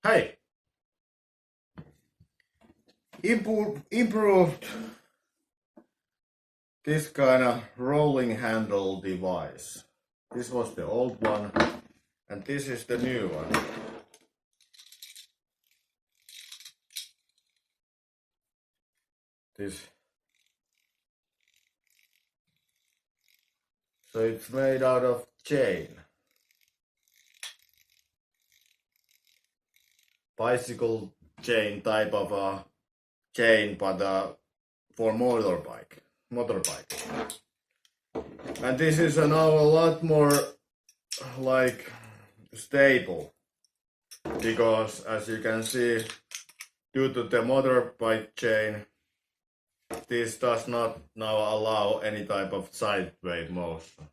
Hey, improved this kind of rolling handle device. This was the old one, and this is the new one. So it's made out of chain. Bicycle chain type of a chain, but for motorbike. And this is now a lot more like stable, because as you can see, due to the motorbike chain, this does not now allow any type of sideways motion.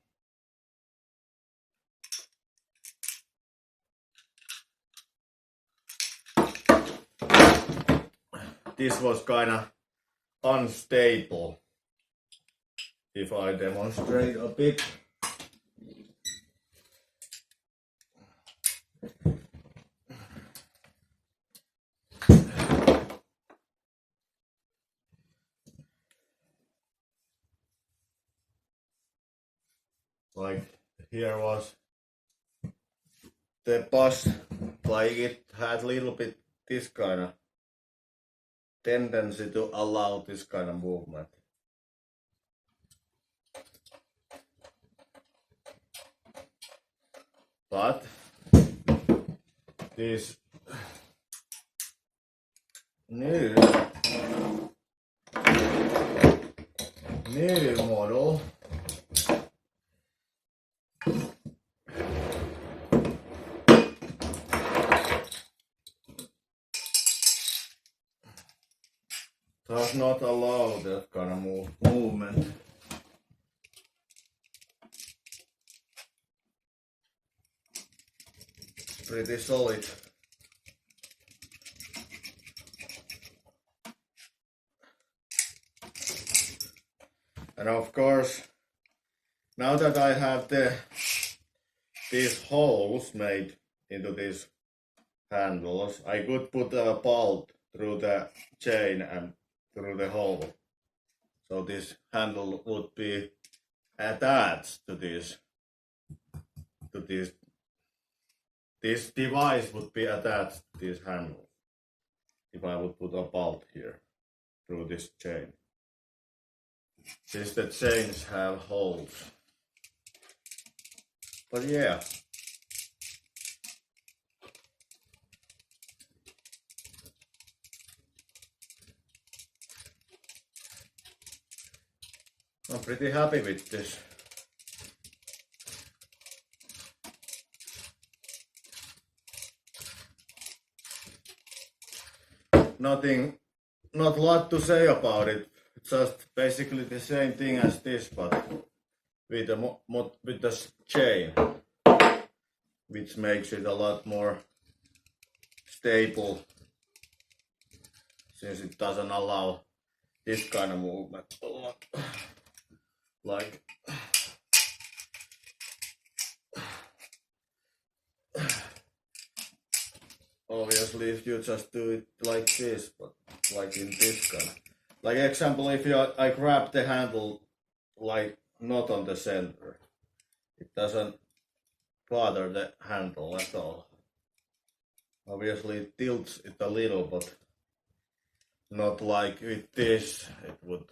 This was kinda unstable. If I demonstrate a bit. Like here was the bus, like it had a little bit this kind of tendency to allow this kind of movement. But this new model does not allow that kind of movement. Pretty solid. And of course, now that I have these holes made into these handles, I could put a bolt through the chain and through the hole. So this handle would be attached to this device would be attached to this handle if I would put a bolt here through this chain. Since the chains have holes. But yeah. I'm pretty happy with this. Not a lot to say about it. It's just basically the same thing as this, but with the chain, which makes it a lot more stable, since it doesn't allow this kind of movement a lot. Like obviously if you just do it like this, but like in this kind of, like example, if I grab the handle like not on the center, it doesn't bother the handle at all. Obviously it tilts it a little, but not like with this, it would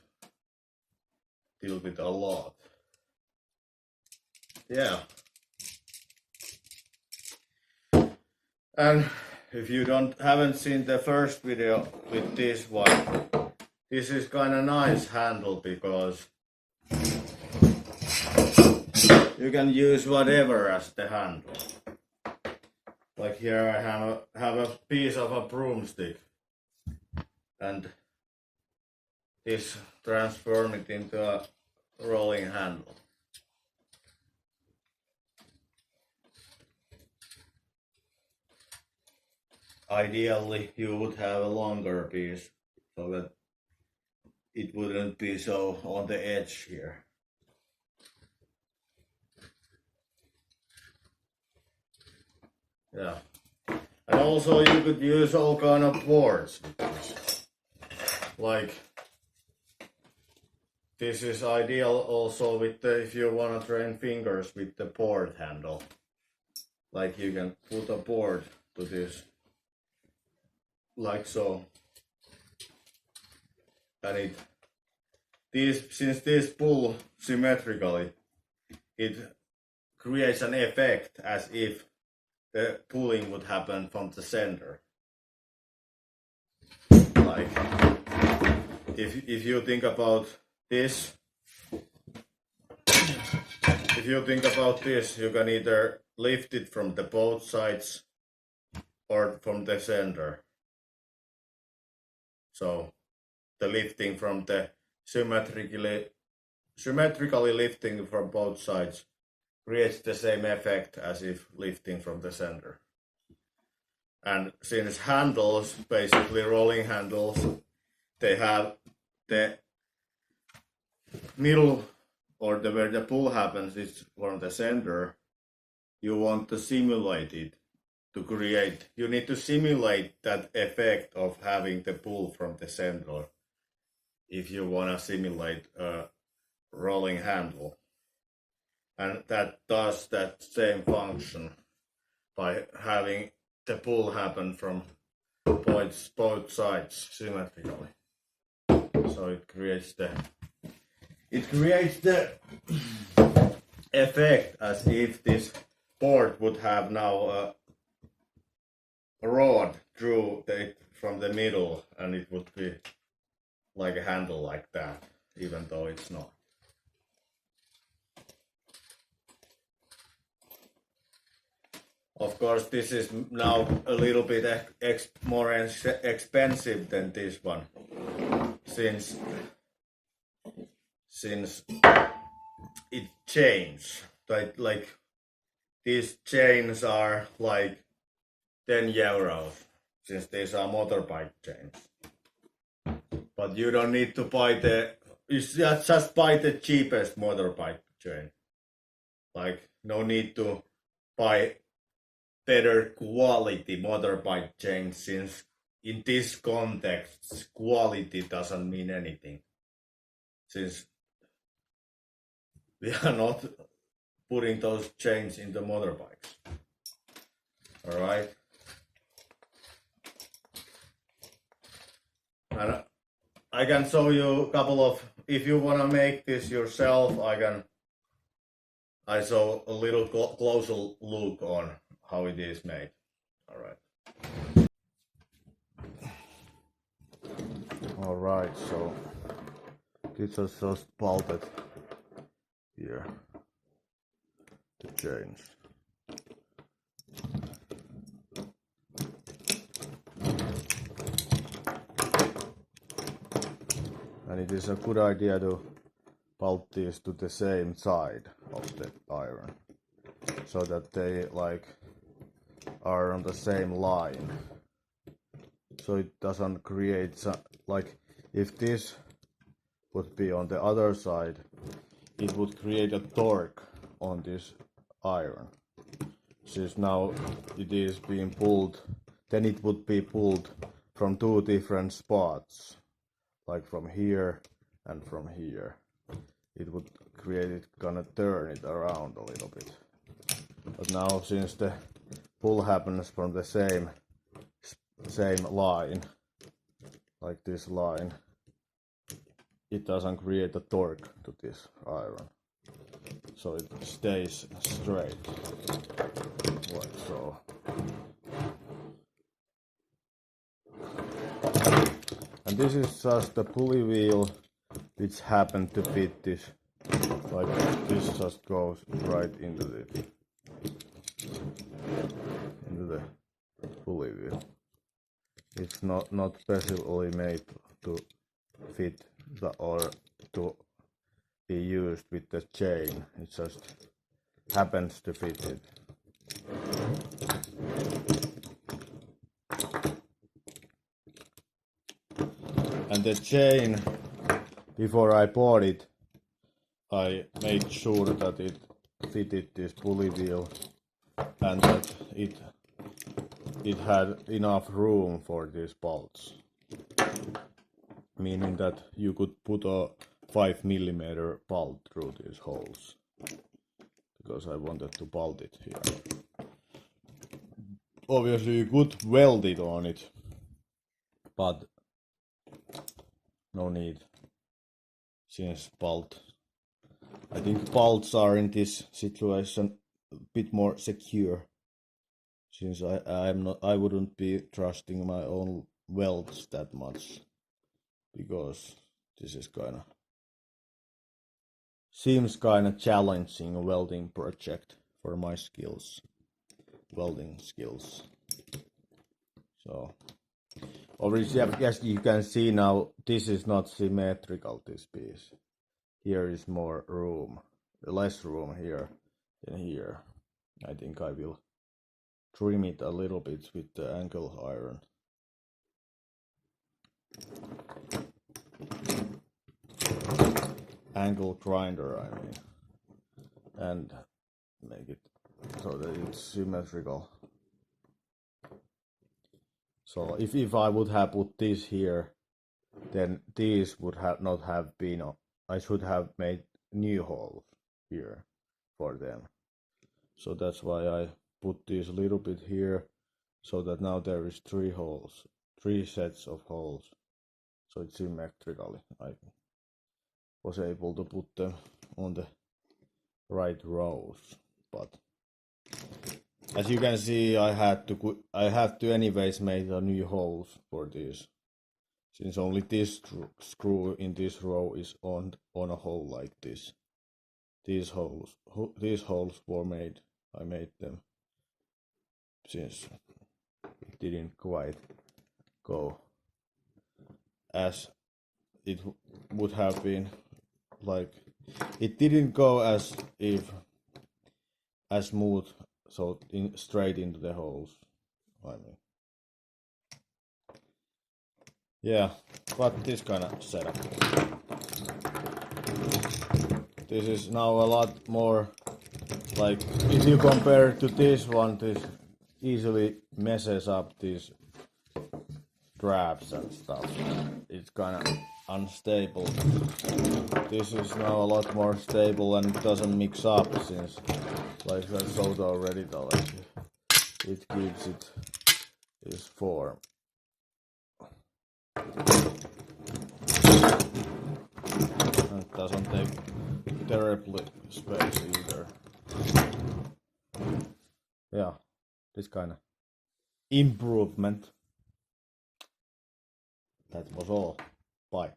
tilt it a lot. Yeah. And if you haven't seen the first video with this one, this is kinda nice handle because you can use whatever as the handle. Like here I have a piece of a broomstick, and this transforms it into a rolling handle. Ideally you would have a longer piece so that it wouldn't be so on the edge here. Yeah. And also you could use all kind of boards with this. Like this is ideal also with the, if you want to train fingers with the board handle. Like you can put a board to this, like so. And since this pull symmetrically, it creates an effect as if the pulling would happen from the center. Like if you think about this, you can either lift it from the both sides or from the center. So the lifting from the symmetrically lifting from both sides creates the same effect as if lifting from the center. And since handles, basically rolling handles, they have the middle, or where the pull happens is from the center, you want to simulate it to create, you need to simulate that effect of having the pull from the center if you want to simulate a rolling handle. And that does that same function by having the pull happen from both sides symmetrically. So it creates the effect as if this board would have now a rod through it from the middle, and it would be like a handle like that, even though it's not. Of course, this is now a little bit more expensive than this one, since it changed. Like these chains are like 10 euros, since these are motorbike chains. But you don't need to buy you just buy the cheapest motorbike chain. Like no need to buy better quality motorbike chain, since in this context quality doesn't mean anything, since we are not putting those chains in the motorbikes. All right. And I can show you a couple of, if you want to make this yourself, I show a little closer look on how it is made. All right. All right, so this is just bolted here, the chains. And it is a good idea to bolt these to the same side of the iron, so that they are on the same line, so it doesn't create like if this would be on the other side, it would create a torque on this iron. Since now it is being pulled, then it would be pulled from two different spots, like from here and from here. It would create it, gonna turn it around a little bit. But now, since the pull happens from the same line, like this line, it doesn't create a torque to this iron, so it stays straight, like so. And this is just the pulley wheel which happened to fit this, like this just goes right into the pulley wheel. It's not specially made to fit or to be used with the chain. It just happens to fit it. And the chain, before I bought it, I made sure that it fitted this pulley wheel and that it it had enough room for these bolts, meaning that you could put a 5mm bolt through these holes, because I wanted to bolt it here. Obviously you could weld it on it, but no need, since I think bolts are in this situation a bit more secure, since I wouldn't be trusting my own welds that much, because this is seems kinda challenging welding project for my welding skills. So obviously, as you can see now, this is not symmetrical, this piece. Here is more room, less room here than here. I think I will trim it a little bit with the angle iron. Angle grinder, I mean. And make it so that it's symmetrical. So if I would have put this here, then these would not have been, I should have made new holes here for them. So that's why I put this a little bit here, so that now there is 3 sets of holes. So it's symmetrically. I was able to put them on the right rows, but as you can see, I have to anyways make a new holes for this, since only this screw in this row is on a hole like this. These holes were made. I made them, since it didn't quite go as it would have been, like it didn't go as smooth, so straight into the holes. I mean, yeah, but this kind of setup. This is now a lot more, like, if you compare to this one, this easily messes up these straps and stuff. It's kind of unstable. This is now a lot more stable and it doesn't mix up, since, like I showed already, it gives it its form. And it doesn't take terribly space either. Yeah, this kind of improvement. That was all. Bye.